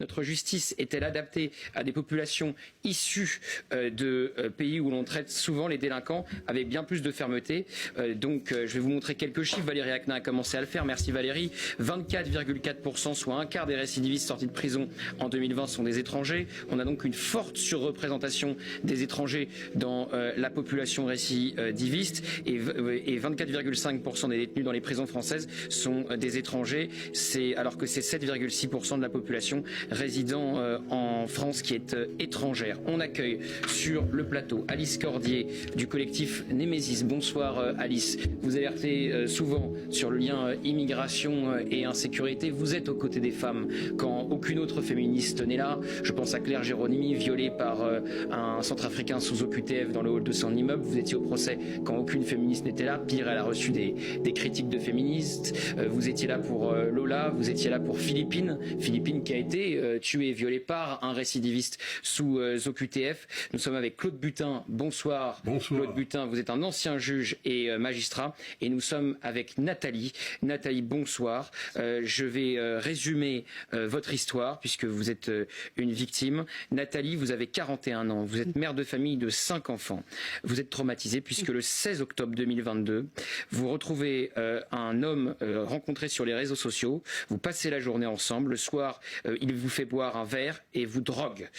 Notre justice est-elle adaptée à des populations issues de pays où l'on traite souvent les délinquants avec bien plus de fermeté? Donc je vais vous montrer quelques chiffres. Valérie Akna a commencé à le faire. Merci Valérie. 24,4%, soit un quart des récidivistes sortis de prison en 2020 sont des étrangers. On a donc une forte surreprésentation des étrangers dans la population récidiviste et 24,5% des détenus dans les prisons françaises sont des étrangers. Alors que c'est 7,6% de la population résidant en France qui est étrangère. On accueille sur le plateau Alice Cordier du collectif Némésis. Bonsoir Alice. Vous alertez souvent sur le lien immigration et insécurité. Vous êtes aux côtés des femmes quand aucune autre féministe n'est là. Je pense à Claire Géronimi, violée par un centrafricain sous OQTF dans le hall de son immeuble. Vous étiez au procès quand aucune féministe n'était là. Pire, elle a reçu des critiques de féministes. Vous étiez là pour Lola, vous étiez là pour Philippine qui a été tuée, violée par un récidiviste sous OQTF. Nous sommes avec Claude Butin. Bonsoir. Bonsoir. Claude Butin, vous êtes un ancien juge et magistrat. Et nous sommes avec Nathalie. Nathalie, bonsoir. Je vais résumer votre histoire puisque vous êtes une victime. Nathalie, vous avez 41 ans. Vous êtes mère de famille de 5 enfants. Vous êtes traumatisée puisque le 16 octobre 2022, vous retrouvez un homme rencontré sur les réseaux sociaux. Vous passez la journée ensemble. Le soir, il vous fait boire un verre et vous drogue.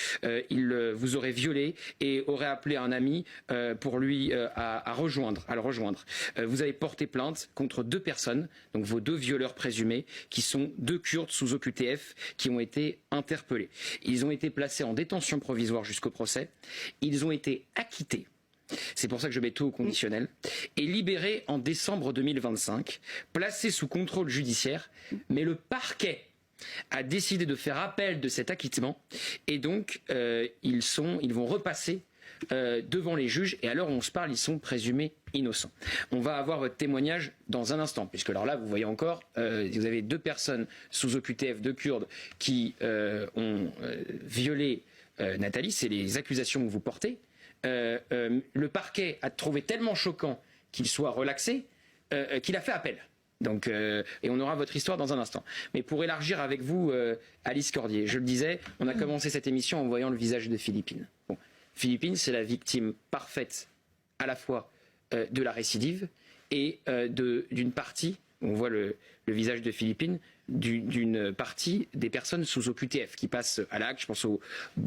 Il vous aurait violé et aurait appelé un ami pour lui à le rejoindre. Vous avez porté plainte contre 2 personnes, donc vos 2 violeurs présumés, qui sont 2 Kurdes sous OQTF qui ont été interpellés. Ils ont été placés en détention provisoire jusqu'au procès. Ils ont été acquittés. C'est pour ça que je mets tout au conditionnel. Et libérés en décembre 2025, placés sous contrôle judiciaire, mais le parquet a décidé de faire appel de cet acquittement et donc ils vont repasser devant les juges et à l'heure où on se parle, ils sont présumés innocents. On va avoir votre témoignage dans un instant, puisque alors là, vous voyez encore, vous avez 2 personnes sous OQTF, 2 Kurdes, qui ont violé Nathalie, c'est les accusations que vous portez. Le parquet a trouvé tellement choquant qu'il soit relaxé qu'il a fait appel. Donc, et on aura votre histoire dans un instant. Mais pour élargir avec vous, Alice Cordier, je le disais, on a commencé cette émission en voyant le visage de Philippine. Bon, Philippine, c'est la victime parfaite à la fois de la récidive et d'une partie, on voit le visage de Philippine, d'une partie des personnes sous OQTF qui passent à l'acte. Je pense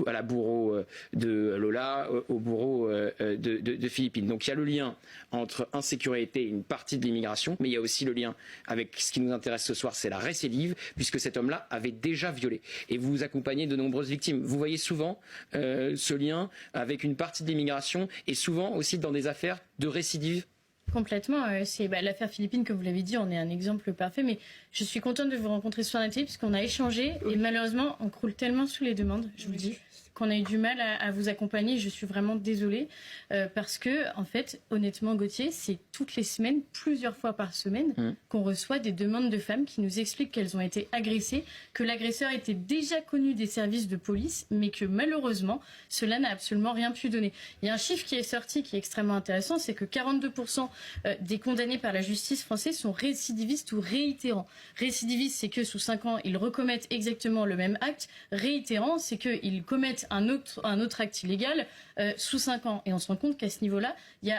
à la bourreau de Lola, au bourreau de Philippine. Donc il y a le lien entre insécurité et une partie de l'immigration, mais il y a aussi le lien avec ce qui nous intéresse ce soir, c'est la récidive, puisque cet homme-là avait déjà violé. Et vous accompagnez de nombreuses victimes. Vous voyez souvent ce lien avec une partie de l'immigration et souvent aussi dans des affaires de récidive. Complètement. C'est l'affaire Philippine, comme vous l'avez dit, on est un exemple parfait. Mais je suis contente de vous rencontrer sur Nathalie, puisqu'on a échangé. Et malheureusement, on croule tellement sous les demandes, je vous le dis, qu'on a eu du mal à vous accompagner. Je suis vraiment désolée. Parce que, en fait, honnêtement, Gauthier, c'est toutes les semaines, plusieurs fois par semaine, qu'on reçoit des demandes de femmes qui nous expliquent qu'elles ont été agressées, que l'agresseur était déjà connu des services de police, mais que malheureusement, cela n'a absolument rien pu donner. Il y a un chiffre qui est sorti qui est extrêmement intéressant, c'est que 42% des condamnés par la justice française sont récidivistes ou réitérants. Récidiviste, c'est que sous 5 ans, ils recommettent exactement le même acte. Réitérant, c'est qu'ils commettent un autre acte illégal sous 5 ans. Et on se rend compte qu'à ce niveau-là, il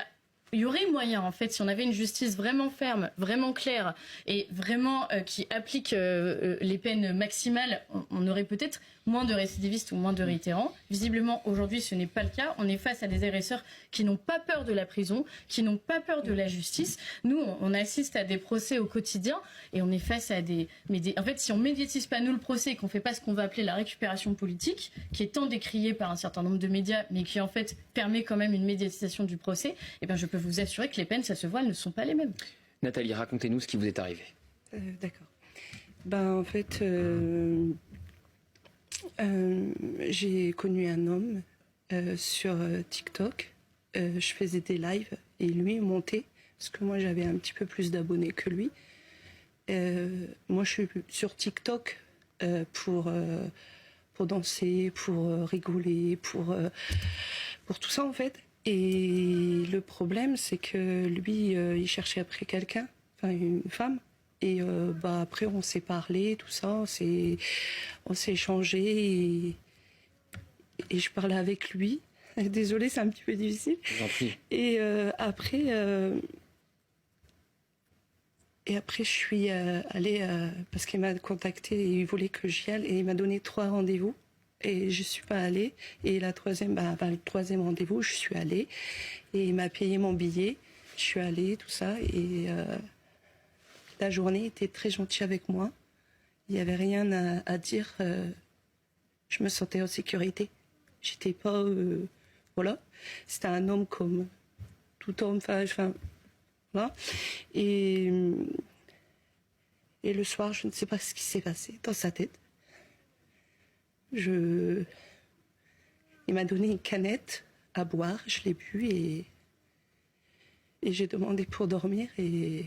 y aurait moyen, en fait, si on avait une justice vraiment ferme, vraiment claire et vraiment qui applique les peines maximales, on aurait peut-être moins de récidivistes ou moins de réitérants. Visiblement, aujourd'hui, ce n'est pas le cas. On est face à des agresseurs qui n'ont pas peur de la prison, qui n'ont pas peur de la justice. Nous, on assiste à des procès au quotidien et on est face à en fait, si on ne médiatise pas, nous, le procès et qu'on ne fait pas ce qu'on va appeler la récupération politique, qui est tant décriée par un certain nombre de médias, mais qui, en fait, permet quand même une médiatisation du procès, eh bien, je peux vous assurer que les peines, ça se voit, elles ne sont pas les mêmes. Nathalie, racontez-nous ce qui vous est arrivé. D'accord. En fait, j'ai connu un homme sur TikTok. Je faisais des lives et lui montait, parce que moi j'avais un petit peu plus d'abonnés que lui. Moi je suis sur TikTok pour danser, pour rigoler, pour tout ça en fait. Et le problème c'est que lui il cherchait après quelqu'un, enfin une femme. Et après, on s'est parlé, tout ça, on s'est échangé et je parlais avec lui. Désolée, c'est un petit peu difficile. Je vous en prie. Et après, je suis allée parce qu'il m'a contacté et il voulait que j'y aille et il m'a donné 3 rendez-vous et je suis pas allée. Et le troisième rendez-vous, je suis allée et il m'a payé mon billet. Je suis allée, tout ça, et la journée était très gentille avec moi. Il n'y avait rien à dire. Je me sentais en sécurité. J'étais pas, voilà. C'était un homme comme tout homme. Enfin, voilà. Et le soir, je ne sais pas ce qui s'est passé dans sa tête. Il m'a donné une canette à boire. Je l'ai bu et j'ai demandé pour dormir et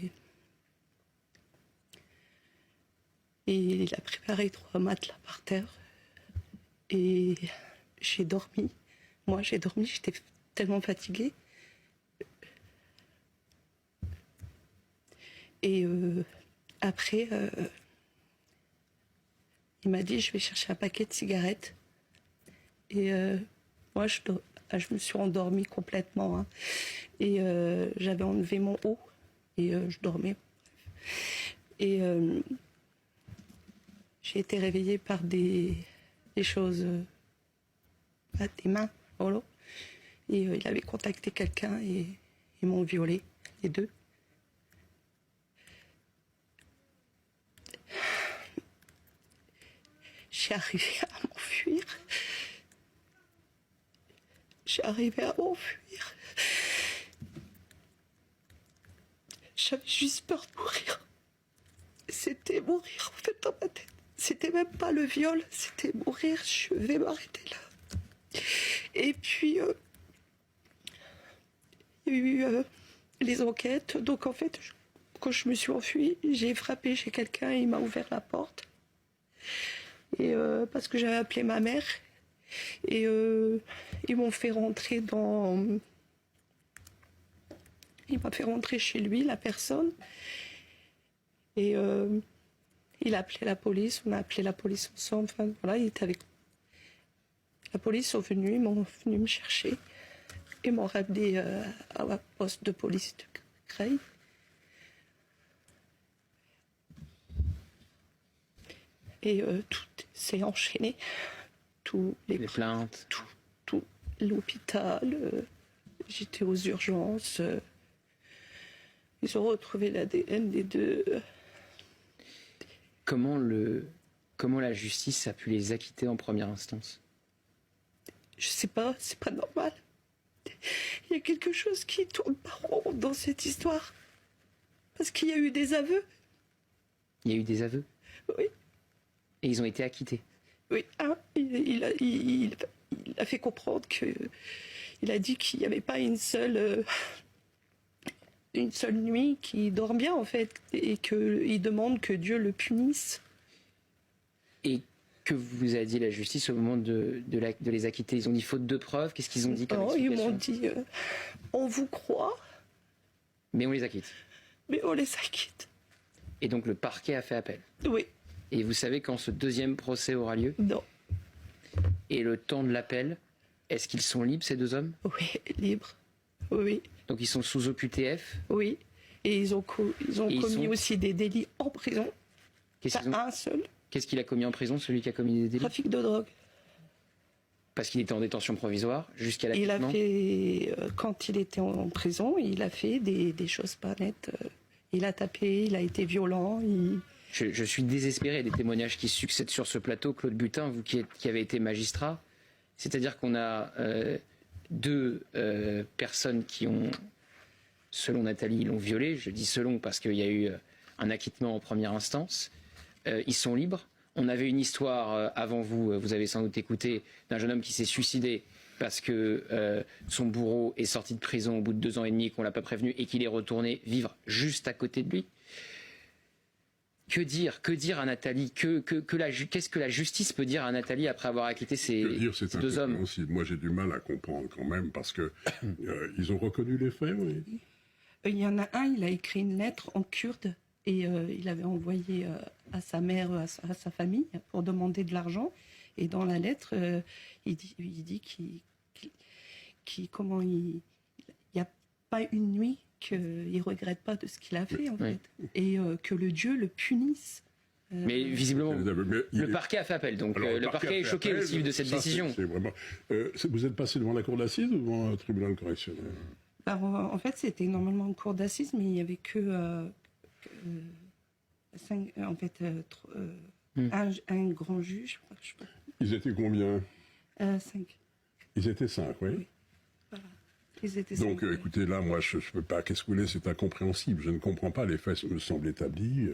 il a préparé 3 matelas par terre et j'ai dormi. Moi, j'ai dormi, j'étais tellement fatiguée. Et après, il m'a dit, je vais chercher un paquet de cigarettes. Et moi, je me suis endormie complètement. Hein. Et j'avais enlevé mon haut et je dormais. Et j'ai été réveillée par des choses, des mains. Voilà. Et il avait contacté quelqu'un et ils m'ont violée, les deux. J'ai arrivé à m'enfuir. J'avais juste peur de mourir. C'était mourir en fait dans ma tête. C'était même pas le viol, c'était mourir. Je vais m'arrêter là. Et puis, il y a eu les enquêtes. Donc en fait, quand je me suis enfuie, j'ai frappé chez quelqu'un et il m'a ouvert la porte. Et parce que j'avais appelé ma mère. Et ils m'ont fait rentrer il m'a fait rentrer chez lui, la personne. Et il a appelé la police, on a appelé la police ensemble. Enfin, voilà, il était avec. La police sont venus, ils m'ont venu me chercher. Ils m'ont ramené à la poste de police de Creil. Et tout s'est enchaîné. Tous les plaintes. Tout l'hôpital. J'étais aux urgences. Ils ont retrouvé l'ADN des deux. Comment la justice a pu les acquitter en première instance? Je sais pas, c'est pas normal. Il y a quelque chose qui tourne pas rond dans cette histoire. Parce qu'il y a eu des aveux. Il y a eu des aveux? Oui. Et ils ont été acquittés? Oui, hein, il a fait comprendre que. Il a dit qu'il n'y avait pas une seule nuit qu'il dort bien en fait, et qu'il demande que Dieu le punisse. Et que vous a dit la justice au moment de les acquitter? Ils ont dit faute de preuves? Qu'est-ce qu'ils ont dit comme explication? Ils m'ont dit on vous croit. Mais on les acquitte. Mais on les acquitte. Et donc le parquet a fait appel? Oui. Et vous savez quand ce deuxième procès aura lieu? Non. Et le temps de l'appel, est-ce qu'ils sont libres ces deux hommes? Oui, libres. Oui. Donc ils sont sous OQTF? Oui. Et ils ont commis aussi des délits en prison. Un seul. Qu'est-ce qu'il a commis en prison, celui qui a commis des délits? Trafic de drogue. Parce qu'il était en détention provisoire jusqu'à l'acquittement? Il a fait, quand il était en prison, il a fait des choses pas nettes. Il a tapé, il a été violent. Je suis désespéré des témoignages qui succèdent sur ce plateau. Claude Butin, vous qui avez été magistrat, c'est-à-dire qu'on a deux personnes qui ont, selon Nathalie, l'ont violé. Je dis selon parce qu'il y a eu un acquittement en première instance. Ils sont libres. On avait une histoire avant vous, vous avez sans doute écouté, d'un jeune homme qui s'est suicidé parce que son bourreau est sorti de prison au bout de 2 ans et demi, qu'on l'a pas prévenu et qu'il est retourné vivre juste à côté de lui. Que dire à Nathalie? Qu'est-ce que la justice peut dire à Nathalie après avoir acquitté ces deux hommes? Moi, j'ai du mal à comprendre quand même parce que ils ont reconnu les faits. Oui. Il y en a un, il a écrit une lettre en kurde Et il avait envoyé à sa mère, à sa famille, pour demander de l'argent. Et dans la lettre, il dit qu'il n'y a pas une nuit qu'il ne regrette pas de ce qu'il a fait, en fait. Et que le Dieu le punisse. Mais visiblement, le parquet a fait appel, donc Alors, le parquet est choqué appel, aussi de cette décision. C'est vraiment... vous êtes passé devant la cour d'assises ou devant un tribunal correctionnel? En fait, c'était normalement une cour d'assises, mais il n'y avait que... un grand juge. Je sais pas. Ils étaient combien? 5. Ils étaient 5, oui. Oui. Voilà. Ils étaient Donc, 5, écoutez, là, moi, je ne peux pas. Qu'est-ce que vous voulez? C'est incompréhensible. Je ne comprends pas. Les faits me semblent établis.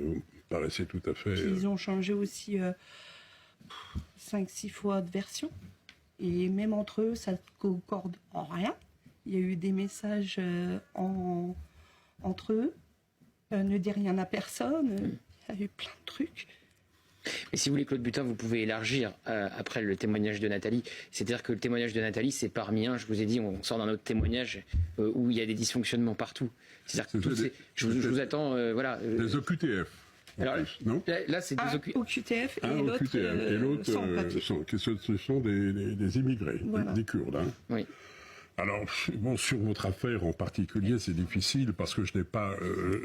Paraissait tout à fait. Ils ont changé aussi 5-6 fois de version. Et même entre eux, ça ne concorde en rien. Il y a eu des messages entre eux. Ne dis rien à personne. Il y a eu plein de trucs. Mais si vous voulez, Claude Butin, vous pouvez élargir après le témoignage de Nathalie. C'est-à-dire que le témoignage de Nathalie, c'est parmi un, je vous ai dit, on sort d'un autre témoignage où il y a des dysfonctionnements partout. C'est-à-dire que je vous attends, voilà. Des OQTF. Alors, non, là, c'est des OQTF. Au QTF et l'autre sans papier. Ce sont des immigrés, Voilà. des Kurdes. Hein. Oui. Alors, bon, sur votre affaire en particulier, c'est difficile parce que je n'ai pas...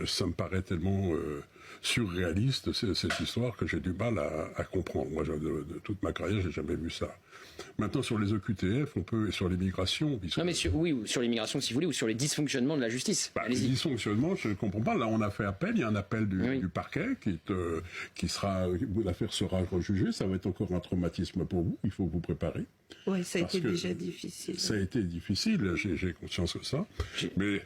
ça me paraît tellement surréaliste, cette histoire, que j'ai du mal à comprendre. Moi, de toute ma carrière, j'ai jamais vu ça. Maintenant, sur les OQTF, on peut... Et sur l'immigration... Non, mais sur l'immigration, si vous voulez, ou sur les dysfonctionnements de la justice. Les dysfonctionnements, je ne comprends pas. Là, on a fait appel. Il y a un appel du parquet qui sera... L'affaire sera rejugée. Ça va être encore un traumatisme pour vous. Il faut vous préparer. Oui, ça a été déjà difficile. Ça a été difficile, j'ai conscience de ça. Mais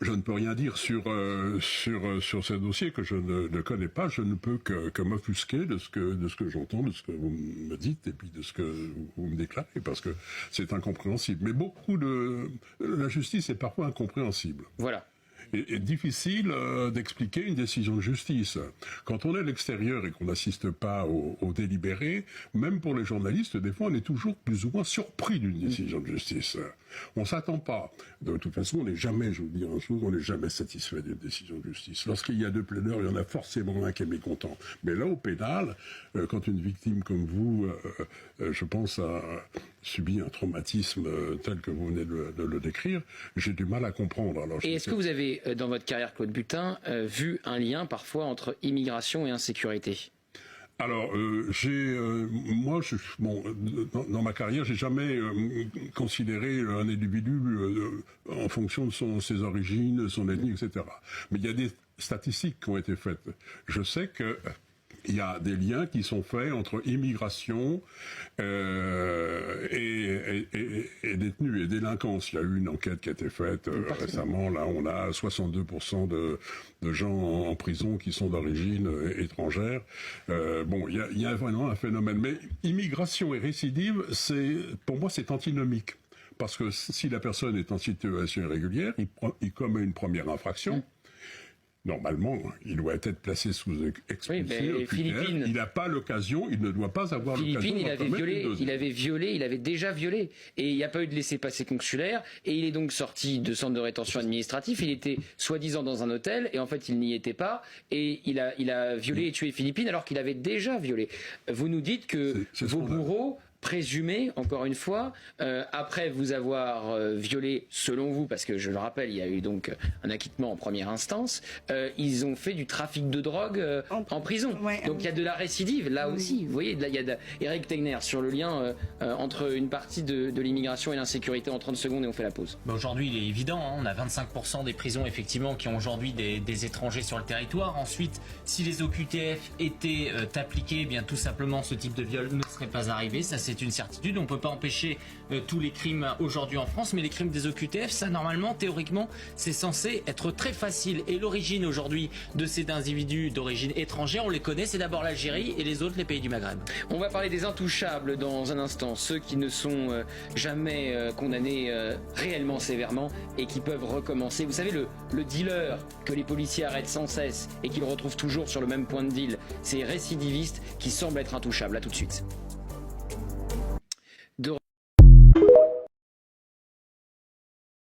je ne peux rien dire sur ce dossier que je ne connais pas. Je ne peux que m'offusquer de ce que j'entends, de ce que vous me dites et puis de ce que vous me déclarez, parce que c'est incompréhensible. Mais la justice est parfois incompréhensible. Voilà. Et difficile d'expliquer une décision de justice. Quand on est à l'extérieur et qu'on n'assiste pas au délibéré, même pour les journalistes, des fois on est toujours plus ou moins surpris d'une décision de justice. On s'attend pas. De toute façon, on n'est jamais, je vous dis une chose, on n'est jamais satisfait d'une décision de justice. Lorsqu'il y a deux plaideurs, il y en a forcément un qui est mécontent. Mais là, au pénal, quand une victime comme vous, je pense, a subi un traumatisme tel que vous venez de le décrire, j'ai du mal à comprendre. Alors, et est-ce que vous avez, dans votre carrière, Claude Butin, vu un lien parfois entre immigration et insécurité ? Alors, dans ma carrière, j'ai jamais considéré un individu en fonction de ses origines, son ethnie, etc. Mais il y a des statistiques qui ont été faites. Je sais que il y a des liens qui sont faits entre immigration et détenus et délinquance. Il y a eu une enquête qui a été faite récemment. Là, on a 62% de gens en prison qui sont d'origine étrangère. Il y a vraiment un phénomène. Mais immigration et récidive, pour moi, c'est antinomique. Parce que si la personne est en situation irrégulière, il commet une première infraction. Normalement, il doit être placé sous expulsion. Philippines, il n'a pas l'occasion, il ne doit pas avoir l'occasion. Il avait déjà violé, et il n'y a pas eu de laissez-passer consulaire, et il est donc sorti de centre de rétention administratif. Il était soi-disant dans un hôtel, et en fait, il n'y était pas, et il a violé et tué Philippines alors qu'il avait déjà violé. Vous nous dites que vos bourreaux présumés, encore une fois, après vous avoir violé, selon vous, parce que je le rappelle, il y a eu donc un acquittement en première instance, ils ont fait du trafic de drogue en prison. Ouais, donc il y a de la récidive, là aussi. Vous voyez, il y a Eric Tegner sur le lien entre une partie de l'immigration et l'insécurité en 30 secondes et on fait la pause. Aujourd'hui, il est évident, on a 25% des prisons effectivement qui ont aujourd'hui des étrangers sur le territoire. Ensuite, si les OQTF étaient appliqués, eh bien tout simplement ce type de viol ne serait pas arrivé. Ça, c'est une certitude. On ne peut pas empêcher tous les crimes aujourd'hui en France, mais les crimes des OQTF, ça normalement, théoriquement, c'est censé être très facile. Et l'origine aujourd'hui de ces individus d'origine étrangère, on les connaît, c'est d'abord l'Algérie et les autres, les pays du Maghreb. On va parler des intouchables dans un instant, ceux qui ne sont jamais condamnés réellement sévèrement et qui peuvent recommencer. Vous savez, le dealer que les policiers arrêtent sans cesse et qu'ils retrouvent toujours sur le même point de deal, ces récidivistes qui semblent être intouchables. À tout de suite.